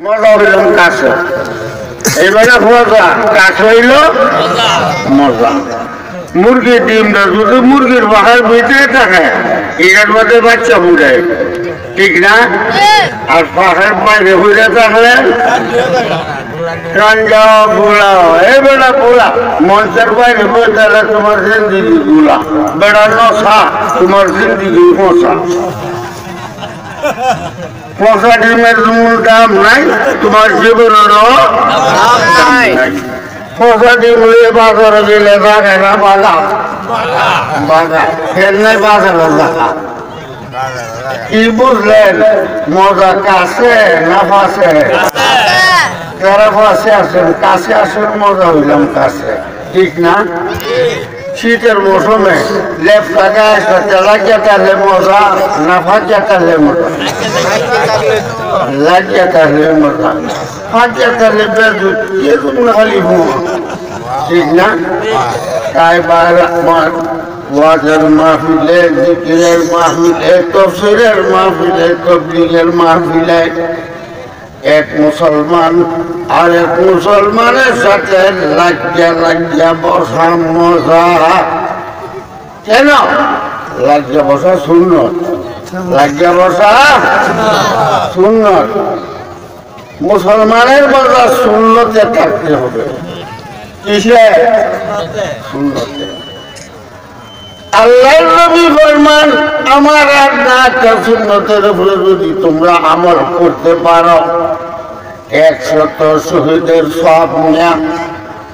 মজা হইলাম কাছে এবারে মজা কাছ হইল মজা মুরগির ডিমটা যদি মুরগির বাহার ভিতরে থাকে এটার মধ্যে বাচ্চা ফুটায় ঠিক না আর পাহাড় বাইরে ফুটে থাকলে কাঞ্জাও গুলাও এই বেড়া গুলা মঞ্চের বাইরে বলতে তোমার জিন্দিগি গুলা বেড়া নশা তোমার জিন্দিগি মশা পচা ডিমের মূল দাম নাই তোমার জীবনেরও দাম নাই পচা ডিম নিয়ে বাজারে গেলে থাকে না বাজার বাজার ফের নাই বাজারে দেখা কি বুঝলেন মজা কাছে না পাশে যারা পাশে আসেন কাছে আসেন মজা হইলাম কাছে ঠিক না শীতের মৌসুমে লেপ লাগায় লাগিয়ে তাহলে মজা না ফাঁকিয়ে তাহলে মজা লাগিয়ে তাহলে মজা ফাঁকিয়ে তাহলে বেদুত এরকম খালি হুয়া ঠিক না তাই ওয়াজের মাহফিলে জিকিরের মাহফিলে তফসিরের মাহফিলে তবলিগের মাহফিলে এক মুসলমান আর এক মুসলমানের সাথে লাগিয়া বসা মজা কেন লাগিয়া বসা সুন্নত লাগিয়া বসা সুন্নত মুসলমানের মজা সুন্নতে থাকতে হবে কিসে সুন্নতে আল্লাহর নবী ফরমান আমার আর না সুন্নতের উপরে যদি তোমরা আমল করতে পারো 100 শহীদের সব নিয়া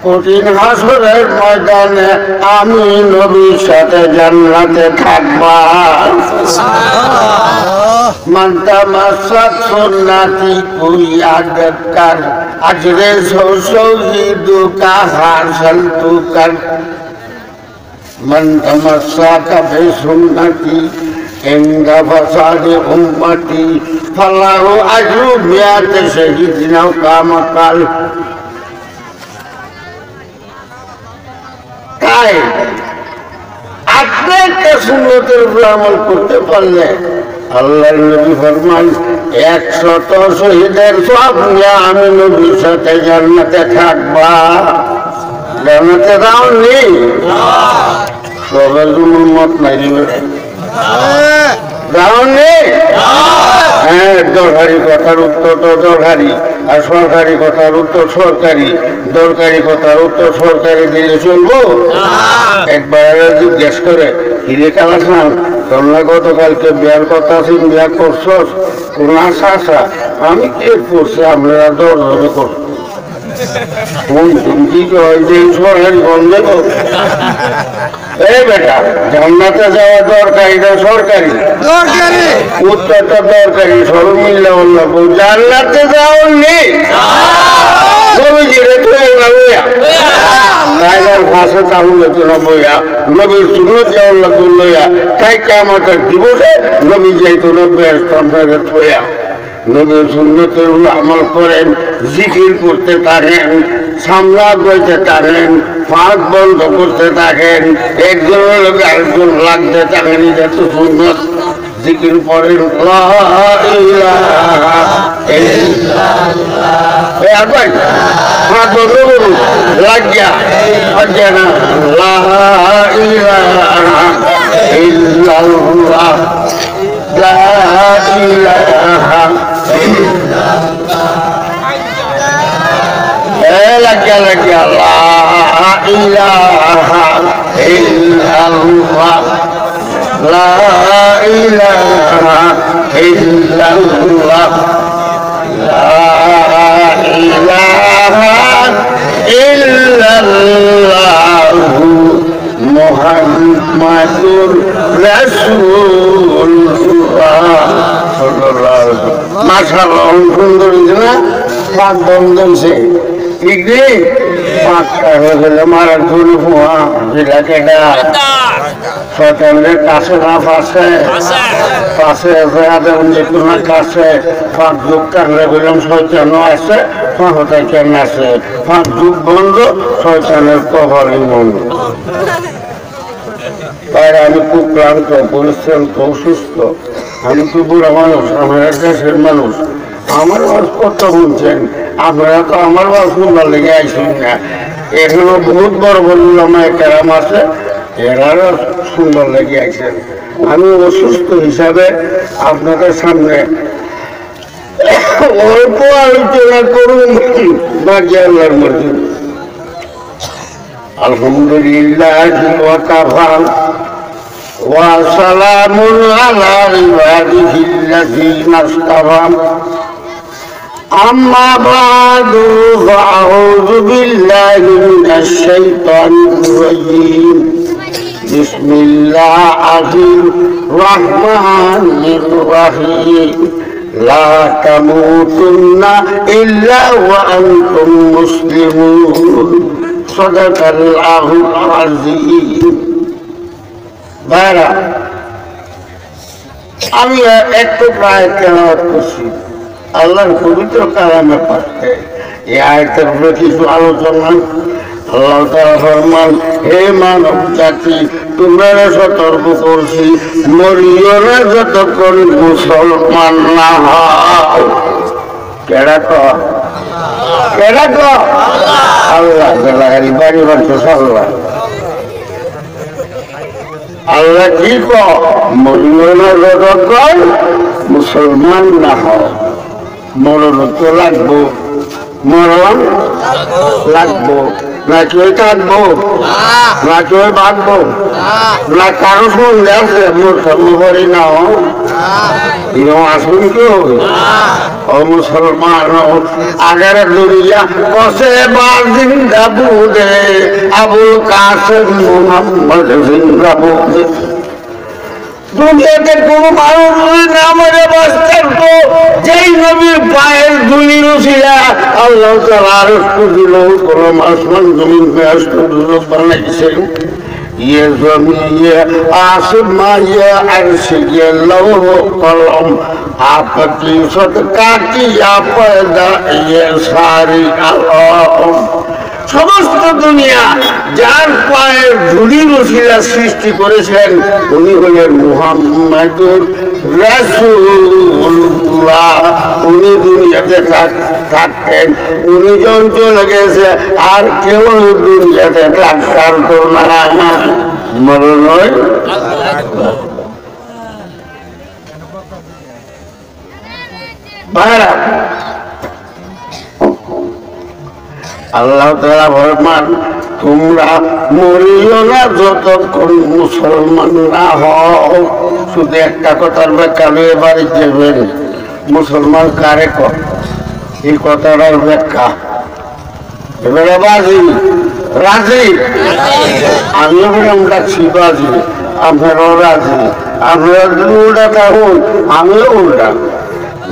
কঠিন হাসরের ময়দানে আমি নবীর সাথে জান্নাতে থাকবা মান তামাসসাক সুন্নতি কোই আদকার আজরে শহীদুকা হাসালতুকার من تمسك بسنتي عند فساد أمتي فله أجر 100 شهيد أو كما قال তাই আপনি একটা সুন্নতের উপর আমল করতে পারলে আল্লাহর নবী ফরমান 100 শহীদের সওয়াব নিয়ে আমি নবীর সাথে জান্নাতে থাকবা জান্নাতে যাওনি সবার জন্য মত নাই যাওনি হ্যাঁ দরকারি কথার উত্তর তো দরকারি আর সরকারি কথার উত্তর সরকারি দরকারি কথার উত্তর সরকারি দিলে চলবো একবার জিজ্ঞেস করে হিরে কালাসান তোমরা গতকালকে বিয়ার কথা আছেন বিয়া করছস কোন আশা আশা আমি কে করছি আমরা দরকারি করছি জান্নাতে যাওয়া দরকারি না সরকারি উত্তরটা দরকারি সব মিললে বললো জান্নাতে যাও নেই ভাষা তাহলে তো নবইয়া নবীর সুন্নত যাওয়ার লইয়া তাই কেমন দিবসে নবী যাইতো ব্যস্ত থইয়া নবীর সুন্নতের আমল করেন জিকির করতে থাকেন সামলা করতে থাকেন ফাঁক বন্ধ করতে থাকেন একজনের লোক আরেকজন লাগতে থাকেন এটা তো সুন্নত জিকির পড়েন ফাঁক বন্ধ করুন লাগিয়া না লা ইলাহা ইল্লাল্লাহ লা ইলাহা লাগিয়া লাগিয়া লা ইলাহা ইল্লাল্লাহ লা ইলাহা ইল্লাল্লাহ লা ইলাহা ইল্লাল্লাহ মুহাম্মাদুর রাসূলুল্লাহ মাশাআল্লাহ সুন্দর না পাক বন্ধনছে ঠিক নেই পাঁচটা হয়ে গেলে মারার ধরে ফোয়া যেটা কেটা শয়তানের কাছে না পাশে পাশে যে কোনো কাছে ফাঁক যুগ কাটলে বললাম শয়তানও আছে ফাঁকটাই কেন আছে ফাঁক যুগ বন্ধ শয়তানের কবরই বন্ধ তাই আমি খুব ক্লান্ত পরিশ্রান্ত অসুস্থ আমি তো বুড়া মানুষ আমার দেশের মানুষ আমার বাস কত বলছেন, আপনারা তো আমার বাস শুনবার লেগে আইসুন না। এখনো বহুত বড় বললাম কেরাম আছে, এরারও সুন্দর লেগে আইসেন। আমি অসুস্থ হিসাবে আপনাদের সামনে অল্প আলোচনা করুন, বাকি আল্লাহর মর্জি। আলহামদুলিল্লাহ ওয়া কাফা ওয়া সালামুন আলা ইবাদিহিল্লাযীনা ইসতাফা। আম্মা বা'দু ফাআউযু বিল্লাহি মিনাশ শাইতানির রাজীম। বিসমিল্লাহির রহমানির রহিম। লা তামুতুন্না ইল্লা ওয়া আনতুম মুসলিমুন। সাদাকাল্লাহুল আযীম। ভাইরা, আমি একটু প্রায় তেলাওয়াত করছি আল্লাহর পবিত্র কালামে পাঠে। এই আয়াতের উপরে কিছু আলোচনা। আল্লাহ তাআলা ফরমান, হে মানব জাতি, তোমরা সতর্ক করছি, মরিও না যতক্ষণ মুসলমান না হও। কেডা কয়? কেডা কয়? আল্লাহ। বাড়ি বাড়ছে আল্লাহ। আল্লাহ কি কয়? মরিও না যতক্ষণ মুসলমান না হও। মরণ তো লাগবো, মরণ লাগবো, না কেউ থাকবো, না কেউ বাঁচবো, না কারো সঙ্গে আছে মুসলমানি না এরকম আসুন কি হবে? ও মুসলমান আগের দুনিয়া কসে বার জিন্দা বুদে আবুল কাসেম মুহাম্মদ জিন্দা বুদে। দুনিয়াতে কোন মানুষ না মরে বাঁচতে যেই নবীর পায়ের ধুলি রসিয়া আল্লাহ তাআলা আরশ দিল, কোন আসমান জমিন বানাইছেন। ये ज़मीन ये आसमां ये अर्श ये लौह कलम आपकी सदका किया पैदा ये सारी आलम। সমস্ত দুনিয়া যার পায়ের ধুলি রসিলা সৃষ্টি করেছেন উনি হলেন মুহাম্মাদুর রাসূলুল্লাহ। উনি দুনিয়াতে থাকতেন, উনি জন চলে গেছে, আর কেউ দুনিয়াতে থাকতার তো না, মরণ নয়। ভাইরা, আল্লাহ তাআলা ফরমান, তোমরা মরিও না যতক্ষণ মুসলমান না হও। শুধু একটা কথার ব্যাখ্যা নিয়ে বাড়ি যাবেন, মুসলমান কারে কয়? এই কথাটার ব্যাখ্যা এবারে বাজি রাজি। আমিও বললাম ডাকছি বাজি, আপনারাও রাজি। আপনারা উল্টা থাকুন, আমিও উল্টা।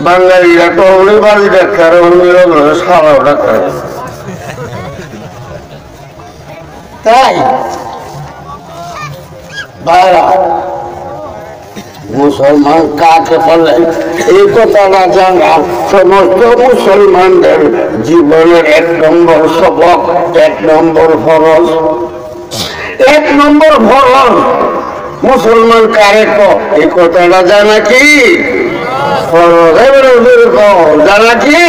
বাঙালিরা তো উনি বাজি ডাক্তার, উনি সারাও ডাক্তার। তাই মুসলমান কাকে বলে এই কথাটা জানা সমস্ত মুসলমানদের জীবনের 1 নম্বর সবক, 1 নম্বর ফরজ। 1 নম্বর ফরজ মুসলমান কারে কয় এই কথাটা জানা কি ফরজ। এবারে জানা কি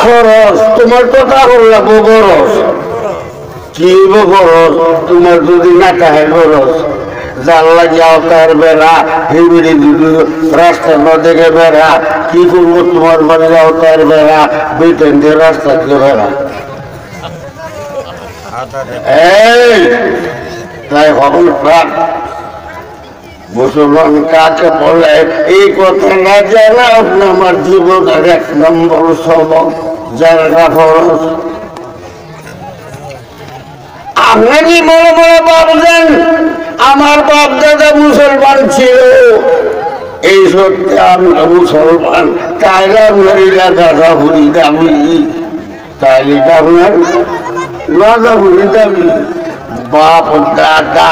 ফরজ? তোমার কথা হল বরজ। কি বরজ? তোমার যদি না কাহে বরজ জানলা যাও তার বেড়া হিবিড়ি দুধু রাস্তার মধ্যে বেড়া কি করবো? তোমার বাড়ি যাও তার বেড়া বেতন দিয়ে রাস্তা দিয়ে বেড়া। এই তাই হবল প্রাণ মুসলমান কাকে বলে এই কথা না জানা আমার জীবনের 1 নম্বর সবক, জানা ফরজ। আপনি কি বড় বড় ভাবছেন আমার বাপ দাদা মুসলমান ছিল? এই সত্যি আমরা মুসলমান, তাইলে আপনার এলাকা ভুলি দাবি, তাইলে আপনার রাজা ভুলি দাবি। बाप दादा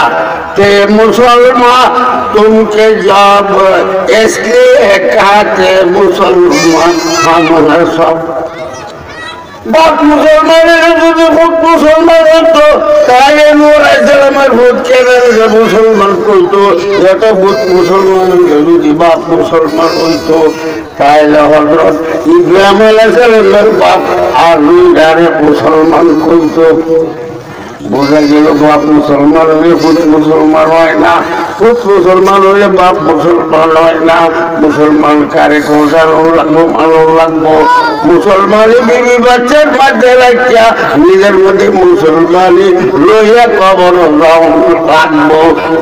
थे मुसलमान, तुमके जब इसलिए कहते मुसलमान हम सब। বাপ মুসলমানের যদি ভোট মুসলমান হতো তাহলে আমার ভোট কেনা মুসলমান করতো যত ভোট মুসলমানকে যদি বাপ মুসলমান হইতো তাহলে হজরত ইব্রাহিম আলাইহিস সালামের বাপ আর মুসলমান করতো। বোঝা গেল বাপ মুসলমান হলে ভোট মুসলমান হয় না, ভোট মুসলমান হলে বাপ মুসলমান হয় না। মুসলমান কারে খোঁজানো লাগবো, মানো লাগবো। মুসলমানি বিবি বাচ্চার মধ্যে রাখিয়া নিজের মধ্যে মুসলমানি লইয়া কবর রাখবো।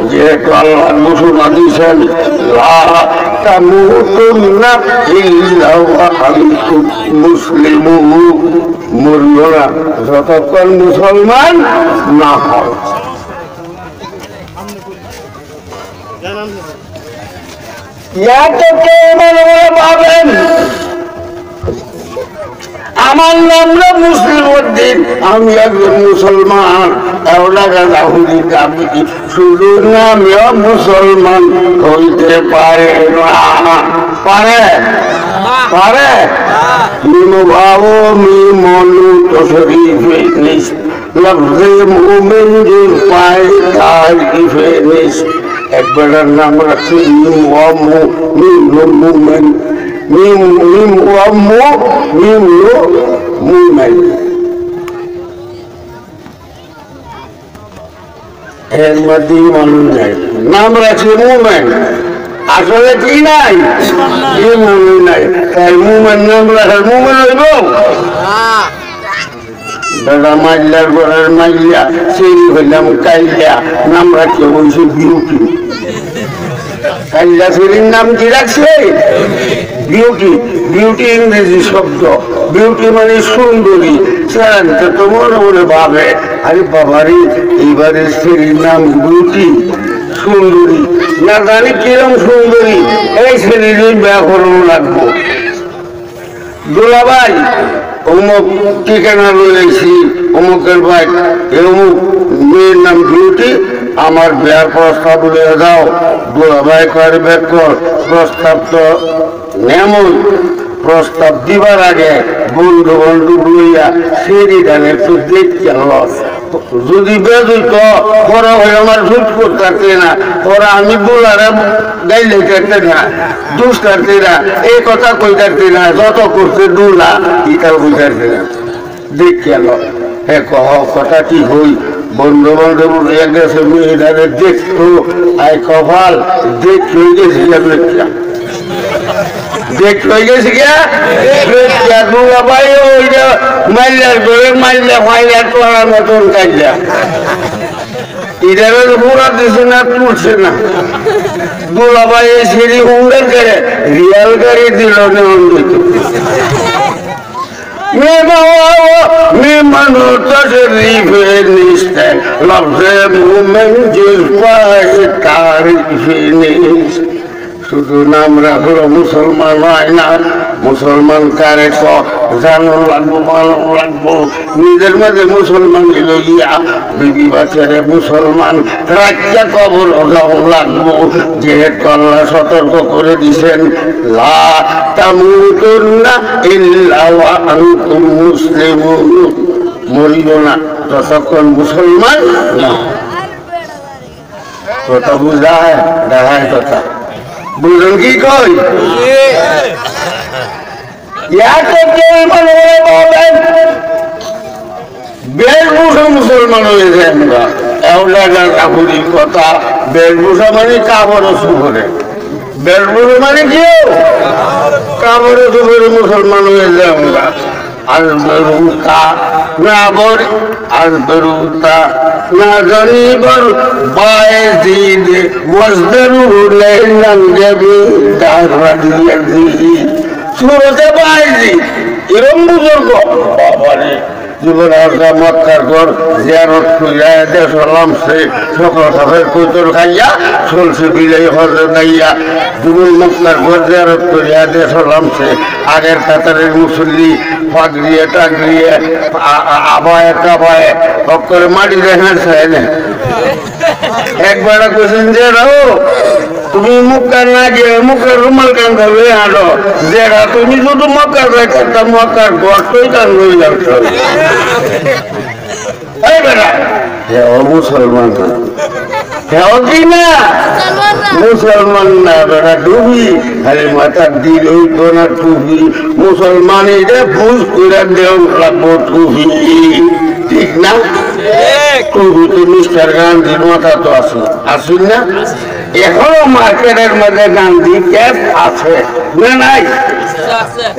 যেহেতু আল্লাহ ঘোষণা দিয়েছেন লা তামুতুন্না ইল্লা ওয়া আনতুম মুসলিমুন, মরিও না যতক্ষণ মুসলমান না হয়। পাবেন আমার নামটা মুসলিম উদ্দিন, আমি একজন মুসলমান। শুধু নামেও মুসলমান হইতে পারে না, পারে পারে ভাবো মি মনু তো শরীফ লফজে মুমিন যে পায় তার ইফেনিস। একবার নাম রাখছি মিম ওয়া মু মিম মুমিন, মিম মিম ওয়া মু মিম মুমিন। এর মধ্যে মানুষ নাই, নাম রাখছি মুমিন, আসলে কি নাই মুমিন নাই। তাই মুমিন নাম রাখার মুমিন হইব দাদা মাইলার ঘরের মাইলা সেই হইলাম কাইলা, নাম রাখছে বলছে বিউটি। কাইলা সেরির নাম কি রাখছে বিউটি। বিউটি ইংরেজি শব্দ, বিউটি মানে সুন্দরী। তো মনে মনে ভাবে আরে বাবারে এইবারে সেরির নাম বিউটি, সুন্দরী। না জানি কিরম সুন্দরী, এই ছেলের ব্যাকরণ লাগবো। দুলাভাই অমুক ঠিকানা রয়েছি, অমুকের ভাই অমুক মেয়ের নাম বিউটি, আমার বিয়ার প্রস্তাব লয়ে দাও। দুলাভাই করে ব্যাক কর প্রস্তাব। তো এমন প্রস্তাব দিবার আগে বন্ধু বন্ধু লইয়া সেরি গানের তো দেখতে লস। যদি বেদুত ওরা হয়ে আমার ঝুট করতে না, ওরা আমি বোলারে গাইলে করতে না, দুষ করতে না, এই কথা কই করতে না, যত করতে দুলা ইটাও বুঝাতে না। দেখ গেল হে কহ কথা কি হই বন্ধু বান্ধব গেছে মেয়েটারে দেখতো আই কপাল দেখ হয়ে গেছি দেখ হয়ে গেছি গিয়া দুলা ভাই ওই যে মাইলার ঘরে মাইলে মাইলার তোলার মতন কাজা ইধারে পুরা দিছে না, তুলছে না। দুলা ভাই সিঁড়ি হুন্ডার করে রিয়াল গাড়ি দিল নেমন দিত। মেমানো তশরিফে নিস্তায় লফজে মুমিন জিস পায় তারিফে নিস। শুধু নাম রাখলো মুসলমান হয় না, মুসলমান কারে জানো লাগবো, মানো লাগবো। নিজের মাঝে মুসলমান লইয়া বিবি বাচ্চারে মুসলমান রাখিয়া কবর লাগবো। যেহেতু আল্লাহ সতর্ক করে দিছেন লা তামুতুন্না ইল্লা ওয়া আনতুম মুসলিমুন, মরিও না যতক্ষণ মুসলমান না। কথা বুঝায় দেখায় কথা বুঝলেন কি কই? বেশভূষা মুসলমান হয়ে যায় আমরা কাপুরির কথা। বেশভূষা মানে কাপড় সুপরে, বেশভূষা মানে কেউ কাপড় সুপরে মুসলমান হয়ে যায় আমরা। আসবেরুতা না বর আসবেরুতা না জানিবার বায়জিদ ওয়াজদারু লাইলান যাবি দারাদিয়াজি। সুরতে বায়জিদ এরকম বুজুর্গ বাবারে জীবন আরকা মক্কার ঘর জিয়ারত কইরা দেশ লামছে সকল সাফের কইতর খাইয়া চলছে বিলাই হজে গাইয়া। জীবন মক্কার ঘর জিয়ারত কইরা দেশ লামছে আগের কাতারের মুসল্লি ফাগরিয়ে টাগরিয়ে আবায় কাবায় করে মাটি দেখাচ্ছে না। একবার কইছেন যে রাও তুমি মক্কা না গিয়ে মুখের রুমাল কান ধরবে আনো যেটা তুমি শুধু মক্কা যাইতে মক্কার গর্তই কান হয়ে যাচ্ছ এই বেটা হেও মুসলমান হেও কি না মুসলমান না বেটা টুপি খালি মাথার দিল হইতো না টুপি মুসলমানিরে ফুস করে দেও লাগবো টুপি ঠিক না টুপি তো মিস্টার গান্ধীর মাথা তো আসুন না এখনো মার্কেটের মধ্যে গান্ধী ক্যাপ আছে না নাই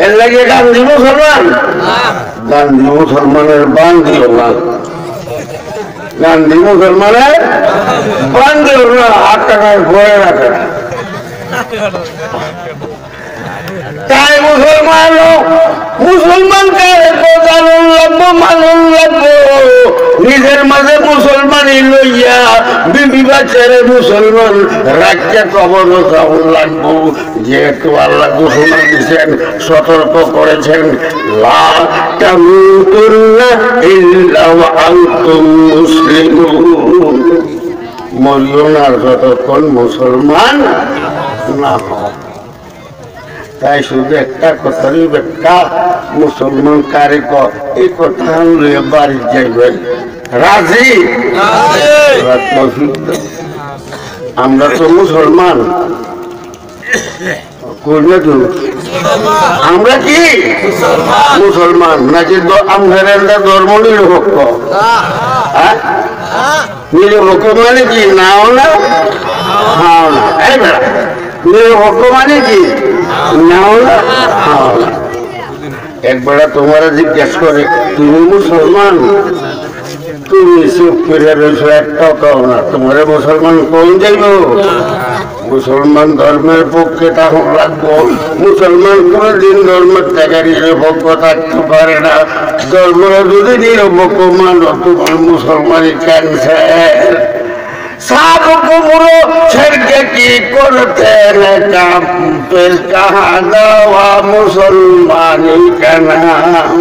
এর লাগে গান্ধী মুসলমান গান্ধী মুসলমানের বান্ধিও না গান্ধী মুসলমানের বান্ধিও না 8 টাকায় ভরে রাখে তাই মুসলমান লাগবো নিজের মাঝে মুসলমানি লইয়া বিবি বাচ্চারে মুসলমান রাখিয়া কবর চাউল লাগবো যেহেতু আল্লাহ ঘোষণা দিচ্ছেন সতর্ক করেছেন লা তামুতুন্না ইল্লা ওয়া আনতুম মুসলিমুন মরিও না যতক্ষণ মুসলমান না হয় তাই শুধু একটা কথারই ব্যাখ্যা মুসলমান কারে এই কথা লইয়া বাড়ি যাইবেন রাজি আমরা তো মুসলমান আমরা কি মুসলমান নাকি আমাদের ধর্ম নিরপেক্ষ নিরপেক্ষ মানে কি নাও না হাও না এই বেড়া নিরপেক্ষ মানে কি নাও না হাও না একবেলা তোমার জিজ্ঞেস করে তুমি মুসলমান তুমি চুপ করে রয়েছো একটাও কাও না তোমার মুসলমান কোন যাইব মুসলমান ধর্মের পক্ষে তখন রাখবো মুসলমান কোনদিন ধর্মের থেকে নিরপেক্ষ থাকতে পারে না ধর্ম যদি নিরপেক্ষ মানো তোমার মুসলমানের ক্যান্সার सबको बुरो छड़के की करते कहा दवा मुसलमानी का नाम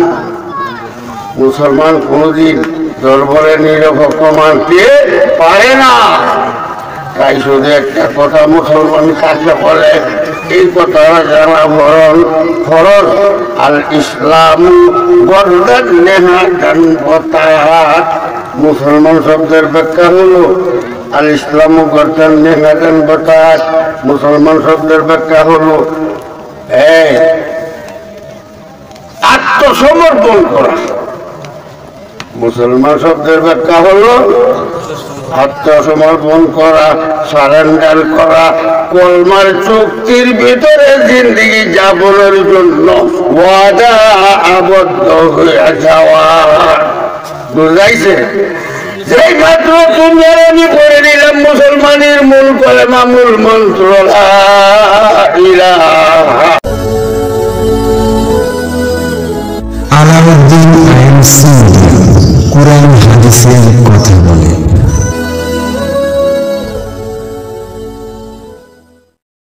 मुसलमान कोनदिन दरबारे निरपेक्ष मानते पारे ना তাই শুধু একটা কথা মুসলমান কাকে বলে এই কথাটা জানা ফরজ আল ইসলাম বরদান নেহাদান বতাত মুসলমান শব্দের ব্যাখ্যা হলো আল ইসলাম বরদান নেহাদান বতাত মুসলমান শব্দের ব্যাখ্যা হলো আত্মসমর্পণ করা মুসলমান শব্দের ব্যাখ্যা হলো আত্মসমর্পণ করা সারেন্ডার করা কলমার চুক্তির ভিতরে জিন্দেগি যাপনের জন্য ওয়াদা আবদ্ধ হয়ে যাওয়া বুঝাইছে যেই মাত্র তুমি আর আমি পড়ে নিলাম মুসলমানের মূল কলেমা মূল মন্ত্র লা ইলাহা আলাউদ্দিন আইএমসি